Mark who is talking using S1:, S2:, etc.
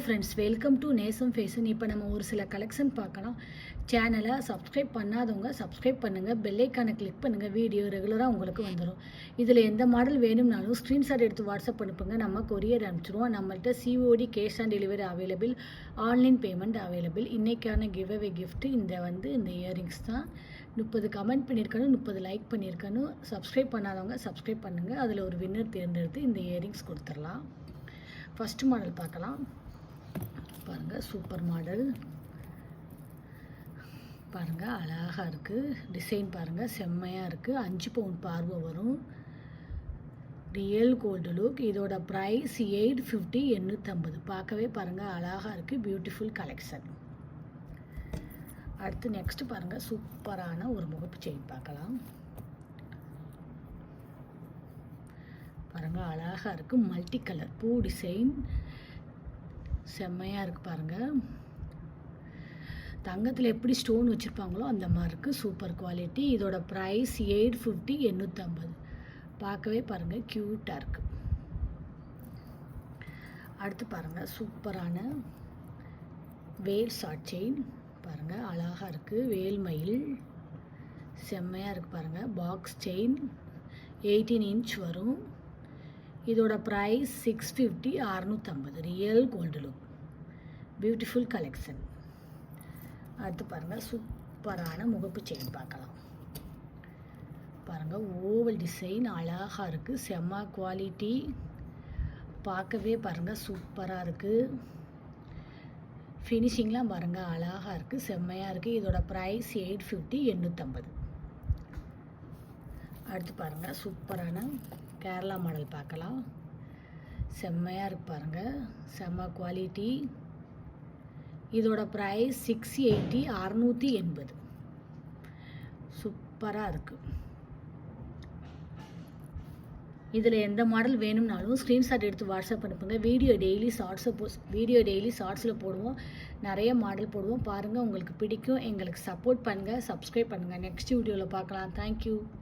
S1: Friends, welcome to நேசம் fashion. இப்போ நம்ம ஒரு சில கலெக்ஷன் பார்க்கலாம். சேனலை சப்ஸ்கிரைப் பண்ணாதவங்க சப்ஸ்கிரைப் பண்ணுங்கள், பெல்லைக்கானை கிளிக் பண்ணுங்கள், வீடியோ ரெகுலராக உங்களுக்கு வந்துடும். இதில் எந்த மாடல் வேணும்னாலும் ஸ்க்ரீன்ஷாட் எடுத்து வாட்ஸ்அப் அனுப்புங்க, நம்ம கொரியர் அனுப்பிச்சிடுவோம். நம்மள்கிட்ட COD cash on delivery available, online payment available. இன்றைக்கான கிவ்அவே கிஃப்ட்டு இந்த இயரிங்ஸ் தான். 30 கமெண்ட் பண்ணியிருக்கணும், 30 லைக் பண்ணியிருக்கணும். சப்ஸ்கிரைப் பண்ணாதவங்க சப்ஸ்கிரைப் பண்ணுங்கள், அதில் ஒரு வின்னர் தேர்ந்தெடுத்து இந்த இயரிங்ஸ் கொடுத்துடலாம். ஃபஸ்ட்டு மாடல் பார்க்கலாம். பாருங்கள், சூப்பர் மாடல் பாருங்கள், அழகாக இருக்குது. டிசைன் பாருங்கள், செம்மையாக இருக்குது. 5 பவுண்ட் பார்வை வரும். Real gold look. இதோட ப்ரைஸ் 850, 850. பார்க்கவே பாருங்கள் அழகாக இருக்குது. Beautiful collection. அடுத்து நெக்ஸ்ட்டு பாருங்கள், சூப்பரான ஒரு முகப்பு செயின் பார்க்கலாம். பாருங்கள், அழகாக இருக்குது. மல்டி கலர் பூ டிசைன் செம்மையாக இருக்குது. பாருங்கள், தங்கத்தில் எப்படி ஸ்டோன் வச்சுருப்பாங்களோ அந்த மாதிரி இருக்குது. Super quality. இதோட ப்ரைஸ் 850, 850. பார்க்கவே பாருங்கள் க்யூட்டாக இருக்குது. அடுத்து பாருங்கள், சூப்பரான வேல் ஷார்ட் செயின் பாருங்கள், அழகாக இருக்குது. வேல் மயில் செம்மையாக இருக்குது. பாருங்கள், பாக்ஸ் செயின் 18 இன்ச் வரும். இதோட price 650, 650. Real gold look. Beautiful collection. அடுத்து பாருங்கள், சூப்பரான முகப்பு செயின் பார்க்கலாம். பாருங்கள், ஓவல் டிசைன் அழகாக இருக்குது. செம்ம குவாலிட்டி. பார்க்கவே பாருங்கள் சூப்பராக இருக்குது. ஃபினிஷிங்லாம் பாருங்கள் அழகாக இருக்குது, செம்மையாக இருக்குது. இதோட ப்ரைஸ் 850, 850. அடுத்து பாருங்கள், சூப்பரான கேரளா மாடல் பார்க்கலாம். செம்மையாக இருக்குது பாருங்கள், செம்ம குவாலிட்டி. இதோட ப்ரைஸ் 680, 680. சூப்பராக இருக்குது. இதில் எந்த மாடல் வேணும்னாலும் ஸ்க்ரீன்ஷாட் எடுத்து வாட்ஸ்அப் அனுப்புங்க. வீடியோ டெய்லி ஷார்ட்ஸில் போடுவோம். நிறைய மாடல் போடுவோம். பாருங்கள், உங்களுக்கு பிடிக்கும். எங்களுக்கு சப்போர்ட் பண்ணுங்கள், சப்ஸ்கிரைப் பண்ணுங்கள். நெக்ஸ்ட் வீடியோவில் பார்க்கலாம். தேங்க்யூ.